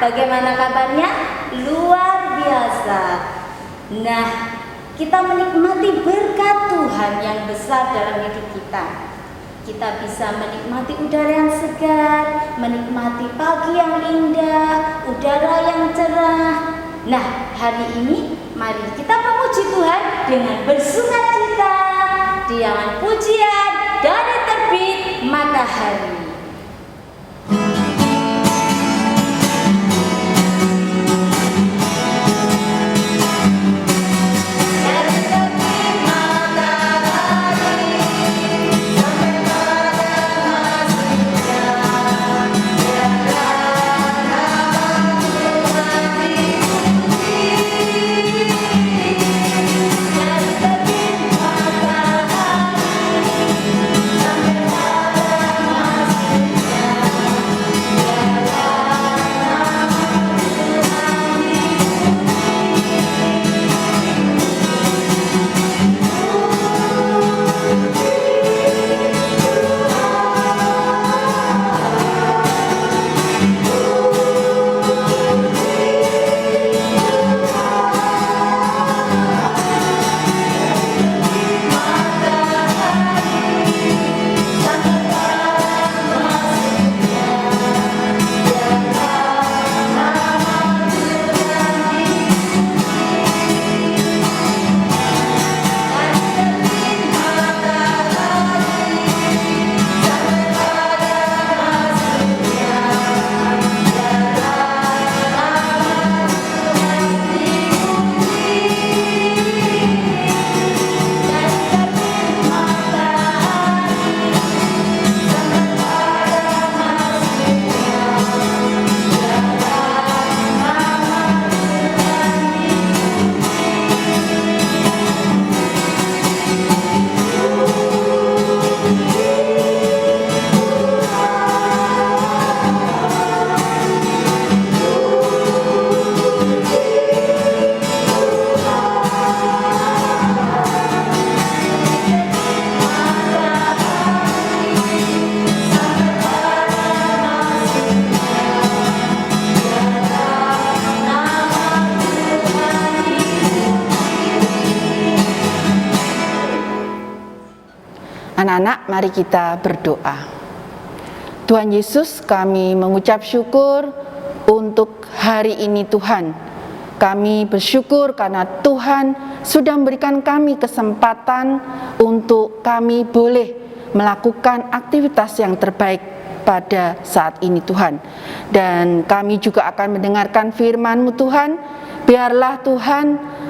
bagaimana kabarnya? Luar biasa. Nah, kita menikmati berkat Tuhan yang besar dalam hidup kita. Kita bisa menikmati udara yang segar, menikmati pagi yang indah, udara yang cerah. Nah, hari ini mari kita memuji Tuhan dengan bersukacita dengan pujian dari terbit matahari. Anak-anak, mari kita berdoa. Tuhan Yesus, kami mengucap syukur untuk hari ini Tuhan. Kami bersyukur karena Tuhan sudah memberikan kami kesempatan untuk kami boleh melakukan aktivitas yang terbaik pada saat ini Tuhan. Dan kami juga akan mendengarkan firman-Mu Tuhan. Biarlah Tuhan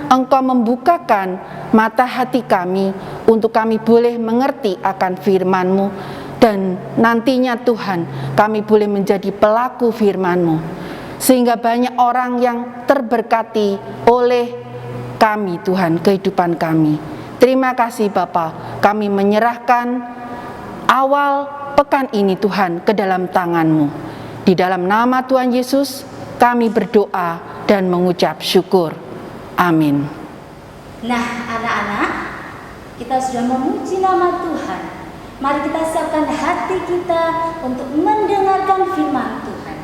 Engkau membukakan mata hati kami untuk kami boleh mengerti akan firman-Mu, dan nantinya Tuhan kami boleh menjadi pelaku firman-Mu, sehingga banyak orang yang terberkati oleh kami Tuhan, kehidupan kami. Terima kasih Bapa, kami menyerahkan awal pekan ini Tuhan ke dalam tangan-Mu. Di dalam nama Tuhan Yesus kami berdoa dan mengucap syukur. Amin. Nah, anak-anak, kita sudah memuji nama Tuhan. Mari kita siapkan hati kita untuk mendengarkan firman Tuhan.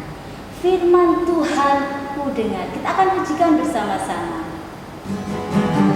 Firman Tuhan ku dengar. Kita akan pujikan bersama-sama. Tuhan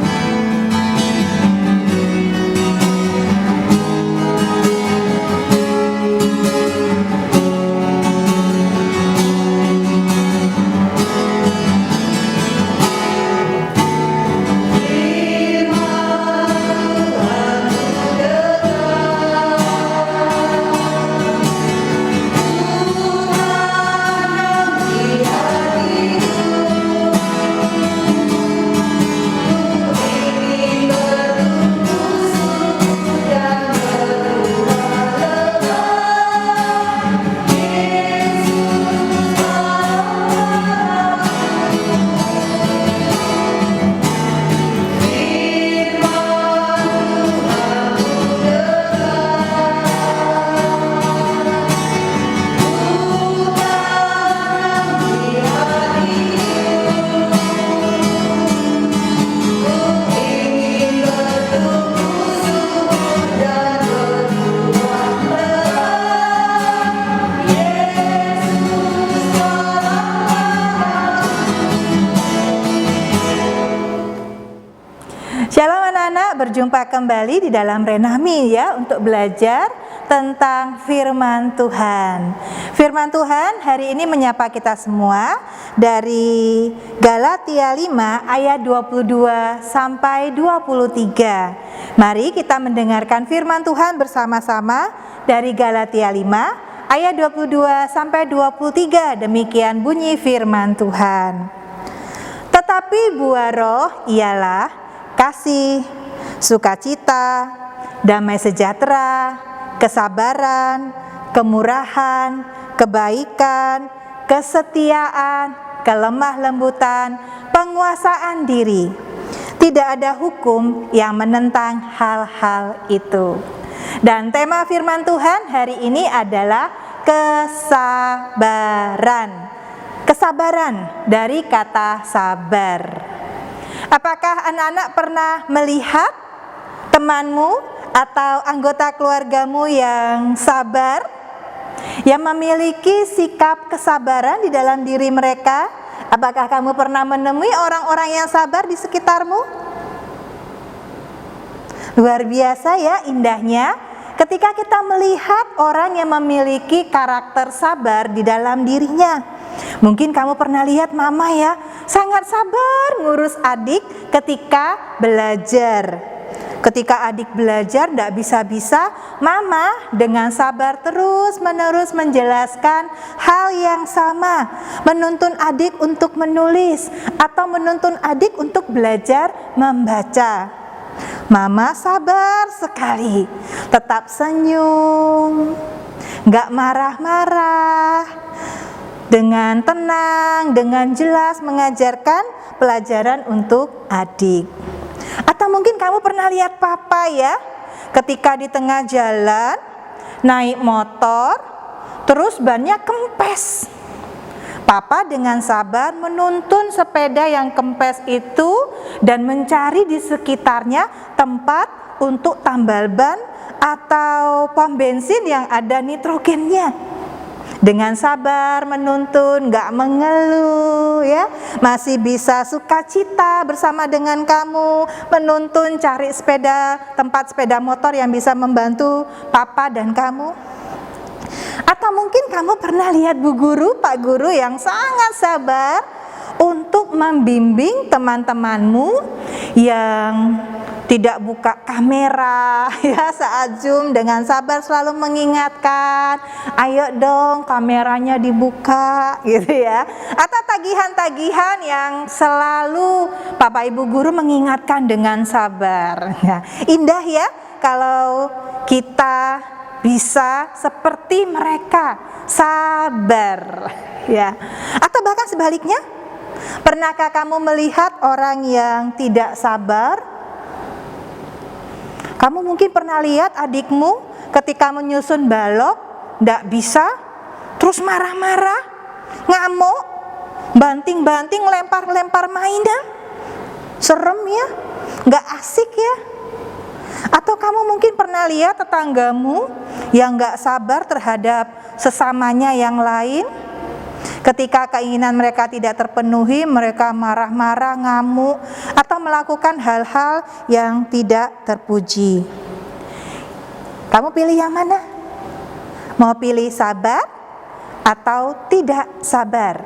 kembali di dalam Renami ya untuk belajar tentang firman Tuhan. Firman Tuhan hari ini menyapa kita semua dari Galatia 5 ayat 22 sampai 23. Mari kita mendengarkan firman Tuhan bersama-sama dari Galatia 5 ayat 22 sampai 23. Demikian bunyi firman Tuhan. Tetapi buah roh ialah kasih, sukacita, damai sejahtera, kesabaran, kemurahan, kebaikan, kesetiaan, kelemah lembutan, penguasaan diri. Tidak ada hukum yang menentang hal-hal itu. Dan tema firman Tuhan hari ini adalah kesabaran. Kesabaran dari kata sabar. Apakah anak-anak pernah melihat temanmu atau anggota keluargamu yang sabar, yang memiliki sikap kesabaran di dalam diri mereka? Apakah kamu pernah menemui orang-orang yang sabar di sekitarmu? Luar biasa ya indahnya ketika kita melihat orang yang memiliki karakter sabar di dalam dirinya. Mungkin kamu pernah lihat mama ya, sangat sabar ngurus adik ketika belajar. Ketika adik belajar tidak bisa-bisa, mama dengan sabar terus-menerus menjelaskan hal yang sama, menuntun adik untuk menulis atau menuntun adik untuk belajar membaca. Mama sabar sekali, tetap senyum, gak marah-marah, dengan tenang, dengan jelas mengajarkan pelajaran untuk adik. Atau mungkin kamu pernah lihat papa ya, ketika di tengah jalan naik motor, terus bannya kempes. Papa dengan sabar menuntun sepeda yang kempes itu dan mencari di sekitarnya tempat untuk tambal ban atau pom bensin yang ada nitrogennya. Dengan sabar menuntun, gak mengeluh ya, masih bisa sukacita bersama dengan kamu, menuntun cari tempat sepeda motor yang bisa membantu papa dan kamu. Atau mungkin kamu pernah lihat bu guru, pak guru yang sangat sabar untuk membimbing teman-temanmu yang tidak buka kamera ya saat Zoom, dengan sabar selalu mengingatkan, ayo dong kameranya dibuka gitu ya. Atau tagihan-tagihan yang selalu Bapak Ibu guru mengingatkan dengan sabar ya. Indah ya kalau kita bisa seperti mereka, sabar ya. Atau bahkan sebaliknya, pernahkah kamu melihat orang yang tidak sabar? Kamu mungkin pernah lihat adikmu ketika menyusun balok, tidak bisa, terus marah-marah, ngamuk, banting-banting, lempar-lempar mainan. Serem ya, nggak asik ya. Atau kamu mungkin pernah lihat tetanggamu yang nggak sabar terhadap sesamanya yang lain. Ketika keinginan mereka tidak terpenuhi, mereka marah-marah, ngamuk, atau melakukan hal-hal yang tidak terpuji. Kamu pilih yang mana? Mau pilih sabar atau tidak sabar?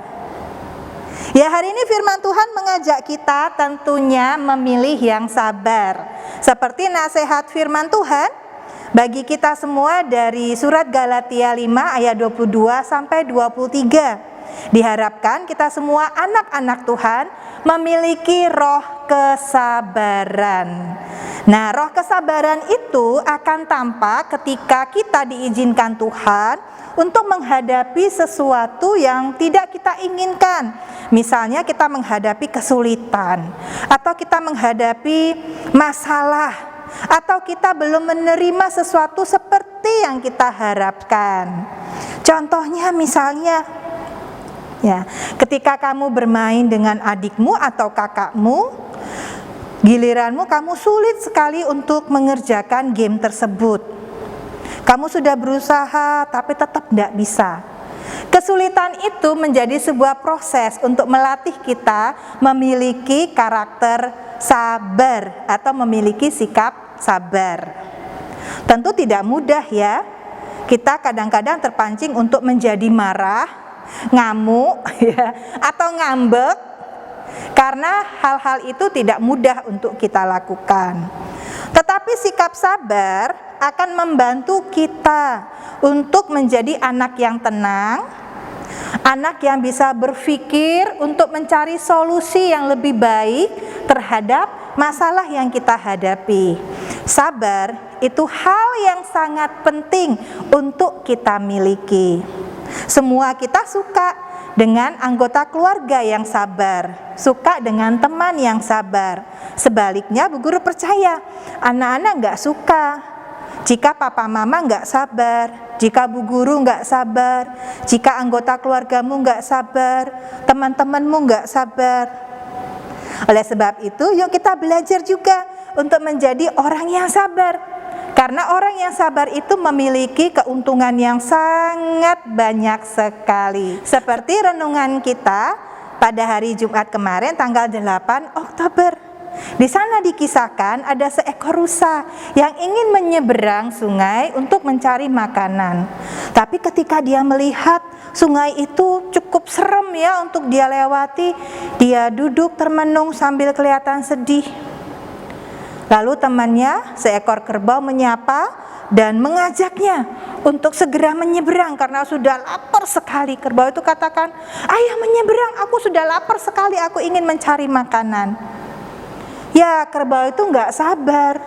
Ya, hari ini firman Tuhan mengajak kita tentunya memilih yang sabar. Seperti nasihat firman Tuhan bagi kita semua dari surat Galatia 5 ayat 22 sampai 23. Diharapkan kita semua anak-anak Tuhan memiliki roh kesabaran. Nah, roh kesabaran itu akan tampak ketika kita diizinkan Tuhan untuk menghadapi sesuatu yang tidak kita inginkan. Misalnya kita menghadapi kesulitan, atau kita menghadapi masalah, atau kita belum menerima sesuatu seperti yang kita harapkan. Contohnya misalnya, ya, ketika kamu bermain dengan adikmu atau kakakmu, giliranmu kamu sulit sekali untuk mengerjakan game tersebut. Kamu sudah berusaha tapi tetap tidak bisa. Kesulitan itu menjadi sebuah proses untuk melatih kita memiliki karakter sabar atau memiliki sikap sabar. Tentu tidak mudah ya. Kita kadang-kadang terpancing untuk menjadi marah, ngamuk ya, atau ngambek karena hal-hal itu tidak mudah untuk kita lakukan. Tetapi sikap sabar akan membantu kita untuk menjadi anak yang tenang, anak yang bisa berpikir untuk mencari solusi yang lebih baik terhadap masalah yang kita hadapi. Sabar itu hal yang sangat penting untuk kita miliki. Semua kita suka dengan anggota keluarga yang sabar, suka dengan teman yang sabar. Sebaliknya, Bu Guru percaya anak-anak nggak suka jika papa mama nggak sabar, jika Bu Guru nggak sabar, jika anggota keluargamu nggak sabar, teman-temanmu nggak sabar. Oleh sebab itu, yuk kita belajar juga untuk menjadi orang yang sabar. Karena orang yang sabar itu memiliki keuntungan yang sangat banyak sekali. Seperti renungan kita pada hari Jumat kemarin tanggal 8 Oktober. Di sana dikisahkan ada seekor rusa yang ingin menyeberang sungai untuk mencari makanan. Tapi ketika dia melihat sungai itu cukup serem ya untuk dia lewati, dia duduk termenung sambil kelihatan sedih. Lalu temannya, seekor kerbau menyapa dan mengajaknya untuk segera menyeberang karena sudah lapar sekali. Kerbau itu katakan, "Ayo menyeberang, aku sudah lapar sekali, aku ingin mencari makanan." Ya, kerbau itu nggak sabar.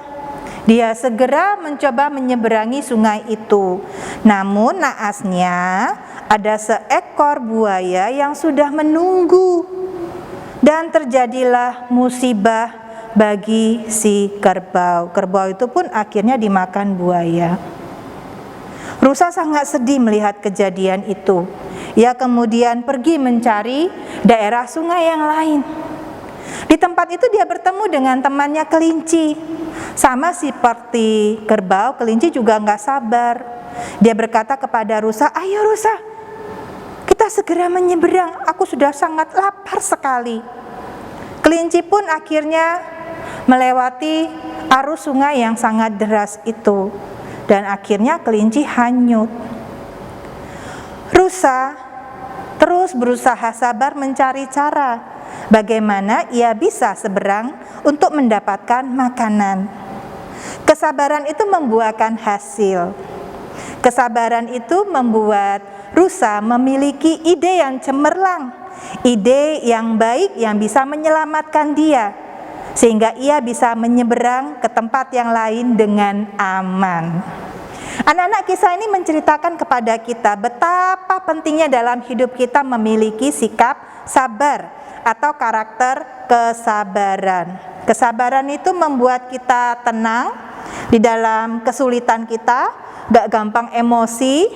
Dia segera mencoba menyeberangi sungai itu. Namun naasnya ada seekor buaya yang sudah menunggu. Dan terjadilah musibah bagi si kerbau. Kerbau itu pun akhirnya dimakan buaya. Rusa sangat sedih melihat kejadian itu. Ia kemudian pergi mencari daerah sungai yang lain. Di tempat itu dia bertemu dengan temannya kelinci. Sama seperti kerbau, kelinci juga nggak sabar. Dia berkata kepada rusa, "Ayo rusa, kita segera menyeberang, aku sudah sangat lapar sekali." Kelinci pun akhirnya melewati arus sungai yang sangat deras itu, dan akhirnya kelinci hanyut. Rusa terus berusaha sabar mencari cara bagaimana ia bisa seberang untuk mendapatkan makanan. Kesabaran itu membuahkan hasil. Kesabaran itu membuat rusa memiliki ide yang cemerlang, ide yang baik yang bisa menyelamatkan dia, sehingga ia bisa menyeberang ke tempat yang lain dengan aman. Anak-anak, kisah ini menceritakan kepada kita betapa pentingnya dalam hidup kita memiliki sikap sabar atau karakter kesabaran. Kesabaran itu membuat kita tenang di dalam kesulitan kita, gak gampang emosi,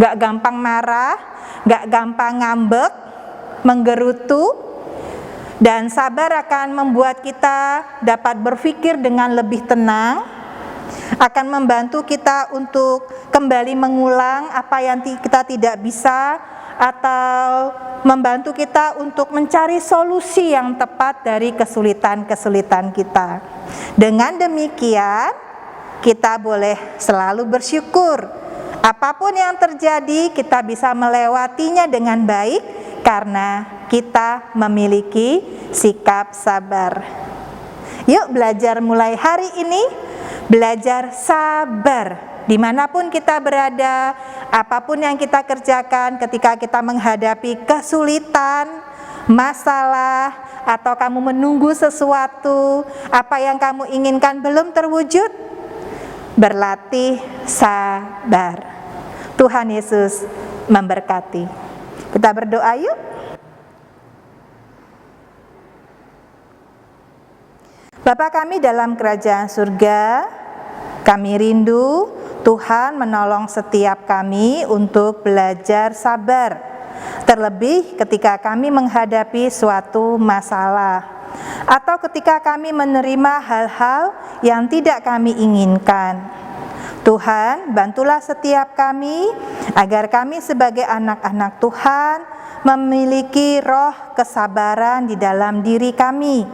gak gampang marah, gak gampang ngambek, menggerutu. Dan sabar akan membuat kita dapat berpikir dengan lebih tenang, akan membantu kita untuk kembali mengulang apa yang kita tidak bisa, atau membantu kita untuk mencari solusi yang tepat dari kesulitan-kesulitan kita. Dengan demikian, kita boleh selalu bersyukur. Apapun yang terjadi, kita bisa melewatinya dengan baik karena kita memiliki sikap sabar. Yuk belajar mulai hari ini, belajar sabar. Dimanapun kita berada, apapun yang kita kerjakan, ketika kita menghadapi kesulitan, masalah, atau kamu menunggu sesuatu, apa yang kamu inginkan belum terwujud, berlatih sabar. Tuhan Yesus memberkati. Kita berdoa yuk. Bapa kami dalam kerajaan surga, kami rindu Tuhan menolong setiap kami untuk belajar sabar, terlebih ketika kami menghadapi suatu masalah atau ketika kami menerima hal-hal yang tidak kami inginkan. Tuhan, bantulah setiap kami agar kami sebagai anak-anak Tuhan memiliki roh kesabaran di dalam diri kami,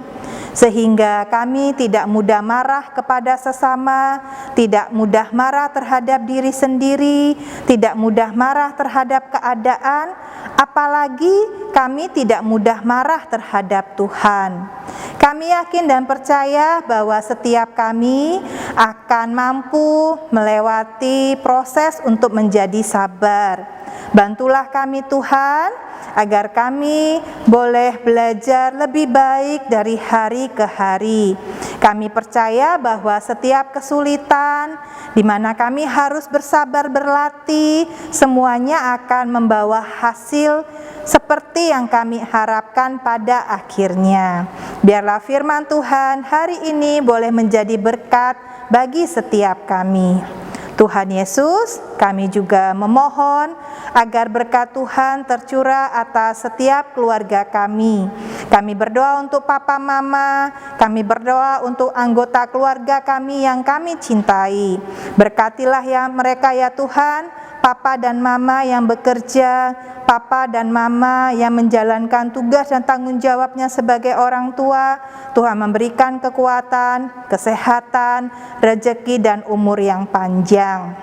sehingga kami tidak mudah marah kepada sesama, tidak mudah marah terhadap diri sendiri, tidak mudah marah terhadap keadaan, apalagi kami tidak mudah marah terhadap Tuhan. Kami yakin dan percaya bahwa setiap kami akan mampu melewati proses untuk menjadi sabar. Bantulah kami Tuhan, agar kami boleh belajar lebih baik dari hari ke hari. Kami percaya bahwa setiap kesulitan di mana kami harus bersabar berlatih, semuanya akan membawa hasil seperti yang kami harapkan pada akhirnya. Biarlah firman Tuhan hari ini boleh menjadi berkat bagi setiap kami. Tuhan Yesus, kami juga memohon agar berkat Tuhan tercurah atas setiap keluarga kami. Kami berdoa untuk papa mama, kami berdoa untuk anggota keluarga kami yang kami cintai. Berkatilah ya mereka ya Tuhan, papa dan mama yang bekerja, papa dan mama yang menjalankan tugas dan tanggung jawabnya sebagai orang tua. Tuhan memberikan kekuatan, kesehatan, rezeki dan umur yang panjang.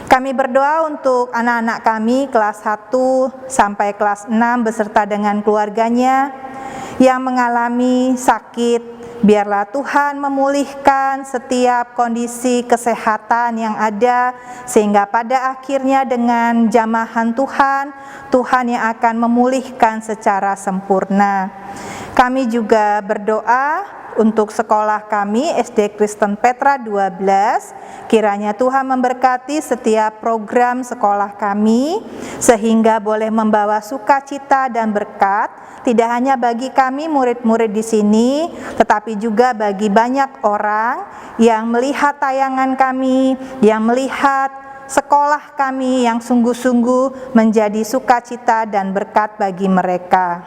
Kami berdoa untuk anak-anak kami kelas 1 sampai kelas 6 beserta dengan keluarganya yang mengalami sakit. Biarlah Tuhan memulihkan setiap kondisi kesehatan yang ada, sehingga pada akhirnya dengan jamahan Tuhan, Tuhan yang akan memulihkan secara sempurna. Kami juga berdoa untuk sekolah kami SD Kristen Petra 12, kiranya Tuhan memberkati setiap program sekolah kami sehingga boleh membawa sukacita dan berkat tidak hanya bagi kami murid-murid di sini, tetapi juga bagi banyak orang yang melihat tayangan kami, yang melihat sekolah kami yang sungguh-sungguh menjadi sukacita dan berkat bagi mereka.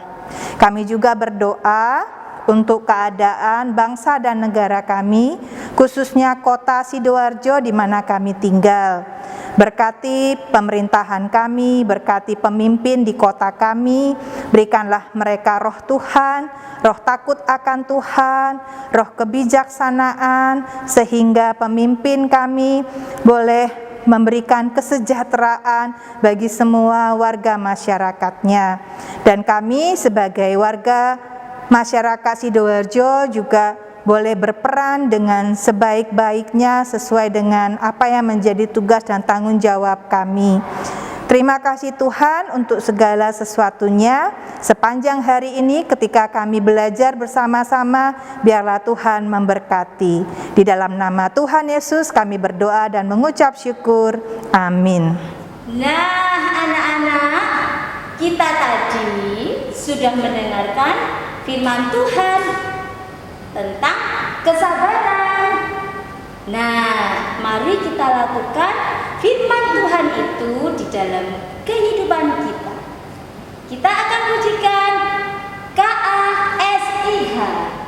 Kami juga berdoa untuk keadaan bangsa dan negara kami, khususnya kota Sidoarjo di mana kami tinggal. Berkati pemerintahan kami, berkati pemimpin di kota kami, berikanlah mereka roh Tuhan, roh takut akan Tuhan, roh kebijaksanaan, sehingga pemimpin kami boleh memberikan kesejahteraan bagi semua warga masyarakatnya. Dan kami sebagai warga masyarakat Sidoarjo juga boleh berperan dengan sebaik-baiknya sesuai dengan apa yang menjadi tugas dan tanggung jawab kami. Terima kasih Tuhan untuk segala sesuatunya. Sepanjang hari ini ketika kami belajar bersama-sama, biarlah Tuhan memberkati. Di dalam nama Tuhan Yesus kami berdoa dan mengucap syukur. Amin. Nah, anak-anak, kita tadi sudah mendengarkan firman Tuhan tentang kesabaran. Nah, mari kita lakukan firman Tuhan itu di dalam kehidupan kita. Kita akan pujikan KASIH. KASIH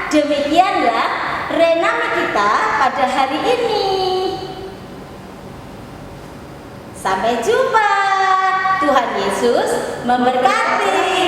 demikianlah renami kita pada hari ini. Sampai jumpa. Tuhan Yesus memberkati.